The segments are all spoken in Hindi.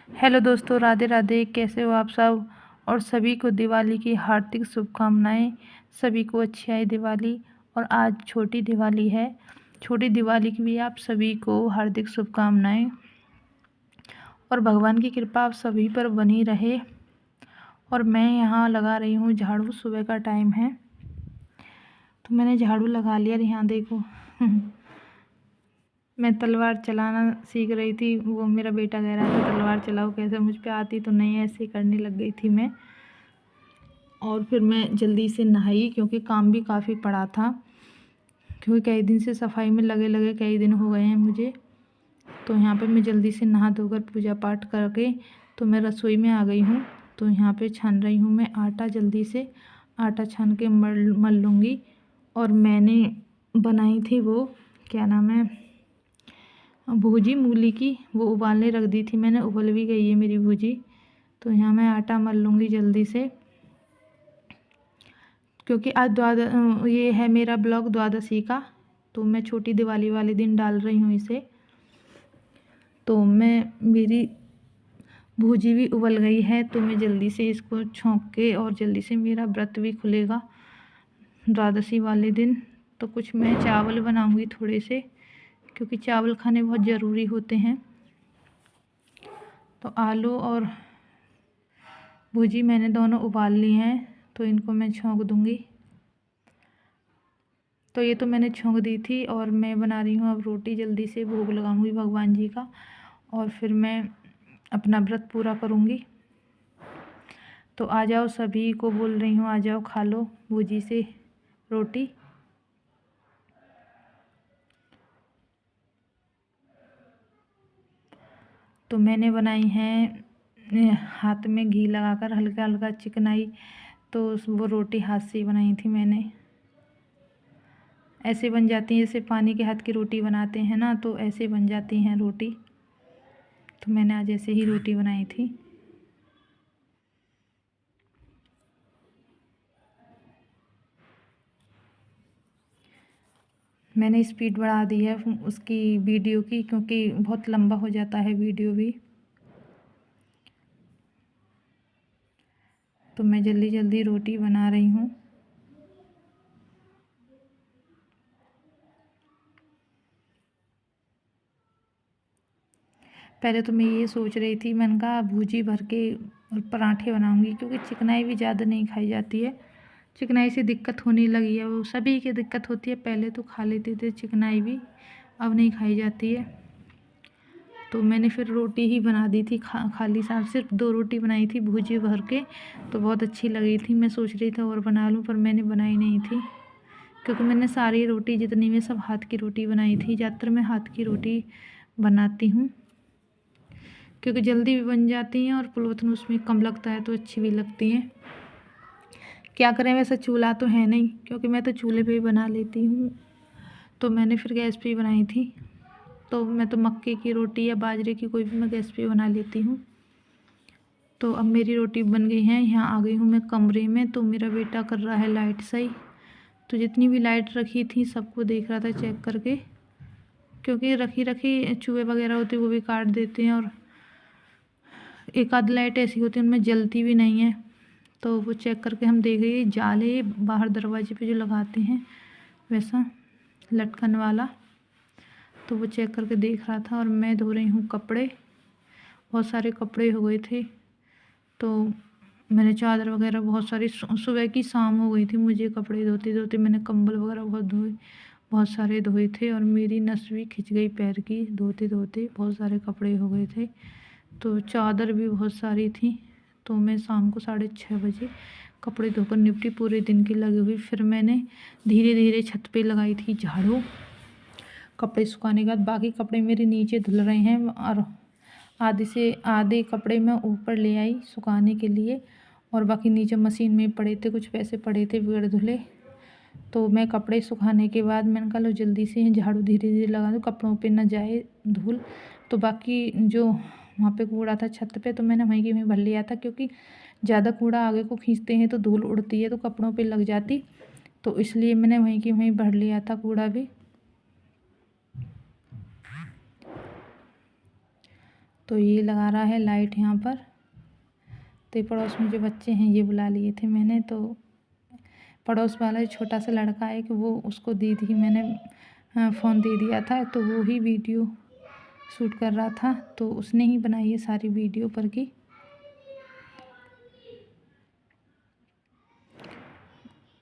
हेलो दोस्तों, राधे राधे। कैसे हो आप सब? और सभी को दिवाली की हार्दिक शुभकामनाएं। सभी को अच्छी आई दिवाली। और आज छोटी दिवाली है। छोटी दिवाली की भी आप सभी को हार्दिक शुभकामनाएं। और भगवान की कृपा आप सभी पर बनी रहे। और मैं यहाँ लगा रही हूँ झाड़ू। सुबह का टाइम है तो मैंने झाड़ू लगा लिया। और यहाँ देखो मैं तलवार चलाना सीख रही थी। वो मेरा बेटा कह रहा था तलवार चलाओ, कैसे? मुझ पे आती तो नहीं, ऐसे करने लग गई थी मैं। और फिर मैं जल्दी से नहाई क्योंकि काम भी काफ़ी पड़ा था, क्योंकि कई दिन से सफाई में लगे लगे कई दिन हो गए हैं मुझे। तो यहाँ पे मैं जल्दी से नहा धोकर पूजा पाठ करके तो मैं रसोई में आ गई हूँ। तो यहाँ पे छान रही हूँ मैं आटा। जल्दी से आटा छान के मल लूँगी। और मैंने बनाई थी वो, क्या नाम है, भूजी मूली की। वो उबालने रख दी थी मैंने, उबल भी गई है मेरी भूजी। तो यहाँ मैं आटा मल लूँगी जल्दी से, क्योंकि आज ये है मेरा ब्लॉग द्वादशी का। तो मैं छोटी दिवाली वाले दिन डाल रही हूँ इसे। तो मेरी भूजी भी उबल गई है तो मैं जल्दी से इसको छौंक के, और जल्दी से मेरा व्रत भी खुलेगा द्वादशी वाले दिन। तो कुछ मैं चावल बनाऊँगी थोड़े से, क्योंकि चावल खाने बहुत ज़रूरी होते हैं। तो आलू और भुजी मैंने दोनों उबाल ली हैं, तो इनको मैं छौंक दूँगी। तो ये तो मैंने छौंक दी थी। और मैं बना रही हूँ अब रोटी। जल्दी से भोग लगाऊंगी भगवान जी का, और फिर मैं अपना व्रत पूरा करूँगी। तो आ जाओ, सभी को बोल रही हूँ आ जाओ खा लो भुजी से रोटी। तो मैंने बनाई हैं हाथ में घी लगाकर हल्का हल्का चिकनाई। तो वो रोटी हाथ से ही बनाई थी मैंने। ऐसे बन जाती हैं जैसे पानी के हाथ की रोटी बनाते हैं ना, तो ऐसे बन जाती हैं रोटी। तो मैंने आज ऐसे ही रोटी बनाई थी। मैंने स्पीड बढ़ा दी है उसकी वीडियो की, क्योंकि बहुत लंबा हो जाता है वीडियो भी। तो मैं जल्दी जल्दी रोटी बना रही हूँ। पहले तो मैं ये सोच रही थी, मैंने कहा भूजी भर के और पराठे बनाऊंगी, क्योंकि चिकनाई भी ज़्यादा नहीं खाई जाती है। चिकनाई से दिक्कत होने लगी है, वो सभी की दिक्कत होती है। पहले तो खा लेते थे चिकनाई भी, अब नहीं खाई जाती है। तो मैंने फिर रोटी ही बना दी थी खाली साथ, सिर्फ 2 रोटी बनाई थी भूजी भर के। तो बहुत अच्छी लगी थी। मैं सोच रही थी और बना लूँ, पर मैंने बनाई नहीं थी, क्योंकि मैंने सारी रोटी जितनी में सब हाथ की रोटी बनाई थी। ज़्यादातर मैं हाथ की रोटी बनाती हूँ, क्योंकि जल्दी भी बन जाती हैं और पुलवतन उसमें कम लगता है तो अच्छी भी लगती हैं। क्या करें, वैसे चूल्हा तो है नहीं, क्योंकि मैं तो चूल्हे पे ही बना लेती हूँ। तो मैंने फिर गैस पे ही बनाई थी। तो मैं तो मक्के की रोटी या बाजरे की कोई भी मैं गैस पे बना लेती हूँ। तो अब मेरी रोटी बन गई है। यहाँ आ गई हूँ मैं कमरे में। तो मेरा बेटा कर रहा है लाइट सही। तो जितनी भी लाइट रखी थी सबको देख रहा था चेक करके, क्योंकि रखी रखी चूहे वगैरह होते वो भी काट देते हैं। और एक आध लाइट ऐसी होती है उनमें जलती भी नहीं है। तो वो चेक करके हम देख रहे हैं। जाले बाहर दरवाजे पे जो लगाते हैं वैसा लटकन वाला, तो वो चेक करके देख रहा था। और मैं धो रही हूँ कपड़े। बहुत सारे कपड़े हो गए थे, तो मैंने चादर वगैरह बहुत सारी सुबह की शाम हो गई थी मुझे कपड़े धोते धोते। मैंने कंबल वगैरह बहुत सारे धोए थे। और मेरी नस भी खिंच गई पैर की धोते धोते, बहुत सारे कपड़े हो गए थे। तो चादर भी बहुत सारी थी। तो मैं शाम को 6:30 बजे कपड़े धोकर निपटी, पूरे दिन की लगी हुई। फिर मैंने धीरे धीरे छत पे लगाई थी झाड़ू कपड़े सुखाने के बाद। बाकी कपड़े मेरे नीचे धुल रहे हैं, और आधे कपड़े मैं ऊपर ले आई सुखाने के लिए। और बाकी नीचे मशीन में पड़े थे, कुछ पैसे पड़े थे बगैर धुले। तो मैं कपड़े सुखाने के बाद मैंने कहा लो जल्दी से झाड़ू धीरे धीरे लगा दूँ, कपड़ों पे ना जाए धूल। तो बाकी जो वहाँ पे कूड़ा था छत पे, तो मैंने वहीं की वहीं भर लिया था, क्योंकि ज़्यादा कूड़ा आगे को खींचते हैं तो धूल उड़ती है तो कपड़ों पे लग जाती। तो इसलिए मैंने वहीं की वहीं भर लिया था कूड़ा भी। तो ये लगा रहा है लाइट यहाँ पर। तो पड़ोस में जो बच्चे हैं ये बुला लिए थे मैंने। तो पड़ोस वाला छोटा सा लड़का है कि वो उसको दी थी मैंने फ़ोन दे दिया था, तो वो ही वीडियो शूट कर रहा था। तो उसने ही बनाई है सारी वीडियो पर की।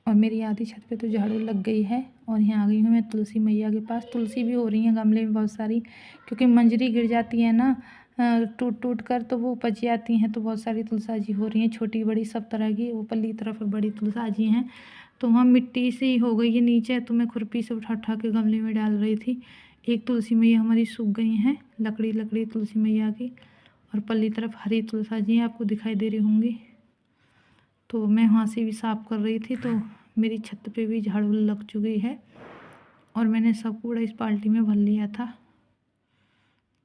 और मेरी आधी छत पे तो झाड़ू लग गई है। और यहाँ आ गई हूँ मैं तुलसी मैया के पास। तुलसी भी हो रही है गमले में बहुत सारी, क्योंकि मंजरी गिर जाती है ना टूट टूट कर, तो वो उपज जाती हैं। तो बहुत सारी तुलसा जी हो रही हैं, छोटी बड़ी सब तरह की। ऊपर की तरफ बड़ी तुलसा जी हैं। तो वहाँ मिट्टी सी हो गई है नीचे, तो मैं खुरपी से उठा उठा के गमले में डाल रही थी। एक तुलसी मैया हमारी सूख गई हैं, लकड़ी लकड़ी तुलसी मैया की। और पल्ली तरफ हरी तुलसा जी आपको दिखाई दे रही होंगी। तो मैं वहाँ से भी साफ़ कर रही थी। तो मेरी छत पे भी झाड़ू लग चुकी है और मैंने सब कूड़ा इस बाल्टी में भर लिया था।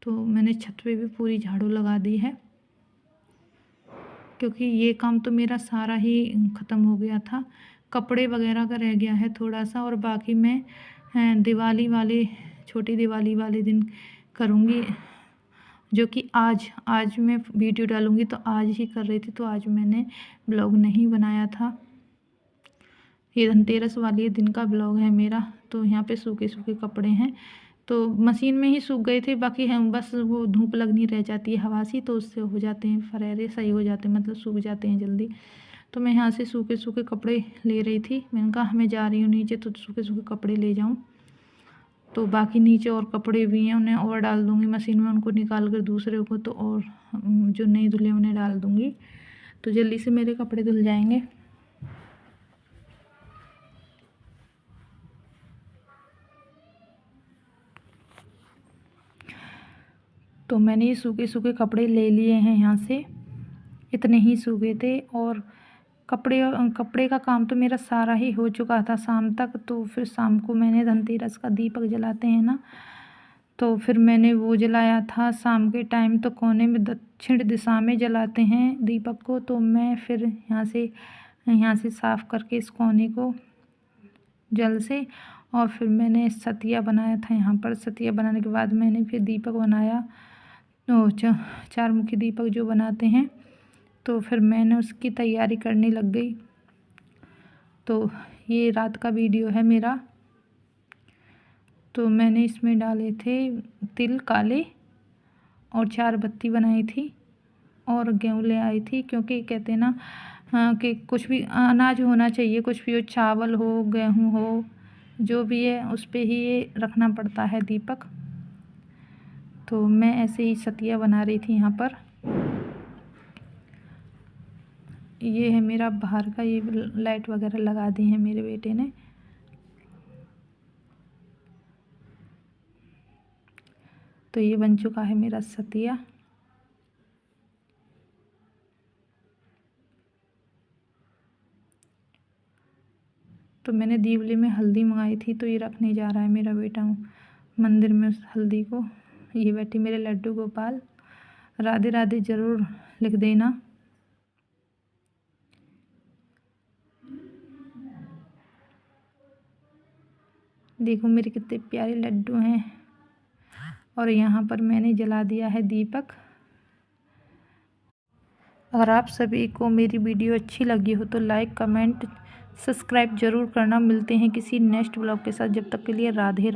तो मैंने छत पे भी पूरी झाड़ू लगा दी है, क्योंकि ये काम तो मेरा सारा ही ख़त्म हो गया था। कपड़े वगैरह का रह गया है थोड़ा सा, और बाकी मैं दिवाली वाले छोटी दिवाली वाले दिन करूँगी, जो कि आज मैं वीडियो डालूँगी। तो आज ही कर रही थी, तो आज मैंने ब्लॉग नहीं बनाया था। ये धनतेरस वाले दिन का ब्लॉग है मेरा। तो यहाँ पे सूखे सूखे कपड़े हैं, तो मशीन में ही सूख गए थे। बाकी हम बस वो धूप लगनी रह जाती है हवा सी, तो उससे हो जाते हैं फरेरे, सही हो जाते हैं, मतलब सूख जाते हैं जल्दी। तो मैं यहाँ से सूखे सूखे कपड़े ले रही थी। मैंने कहा मैं जा रही हूँ नीचे, तो सूखे सूखे कपड़े ले जाऊँ। तो बाकी नीचे और कपड़े भी हैं, उन्हें और डाल दूँगी मशीन में, उनको निकाल कर दूसरे को, तो और जो नहीं धुले उन्हें डाल दूँगी। तो जल्दी से मेरे कपड़े धुल जाएंगे। तो मैंने ये सूखे सूखे कपड़े ले लिए हैं यहाँ से, इतने ही सूखे थे। और कपड़े का काम तो मेरा सारा ही हो चुका था शाम तक। तो फिर शाम को मैंने धनतेरस का दीपक जलाते हैं ना, तो फिर मैंने वो जलाया था शाम के टाइम। तो कोने में दक्षिण दिशा में जलाते हैं दीपक को। तो मैं फिर यहाँ से साफ़ करके इस कोने को जल से, और फिर मैंने सतिया बनाया था यहाँ पर। सतिया बनाने के बाद मैंने फिर दीपक बनाया, तो चार मुखी दीपक जो बनाते हैं। तो फिर मैंने उसकी तैयारी करने लग गई। तो ये रात का वीडियो है मेरा। तो मैंने इसमें डाले थे तिल काले, और 4 बत्ती बनाई थी, और गेहूँ ले आई थी। क्योंकि कहते हैं ना कि कुछ भी अनाज होना चाहिए, कुछ भी हो, चावल हो, गेहूँ हो, जो भी है उस पे ही ये रखना पड़ता है दीपक। तो मैं ऐसे ही सतिया बना रही थी यहाँ पर। ये है मेरा बाहर का, ये लाइट वगैरह लगा दी है मेरे बेटे ने। तो ये बन चुका है मेरा सतिया। तो मैंने दीवली में हल्दी मंगाई थी, तो ये रखने जा रहा है मेरा बेटा मंदिर में उस हल्दी को। ये बैठी मेरे लड्डू गोपाल। राधे राधे ज़रूर लिख देना। देखो मेरे कितने प्यारे लड्डू हैं। और यहाँ पर मैंने जला दिया है दीपक। अगर आप सभी को मेरी वीडियो अच्छी लगी हो तो लाइक, कमेंट, सब्सक्राइब ज़रूर करना। मिलते हैं किसी नेक्स्ट ब्लॉग के साथ। जब तक के लिए राधे।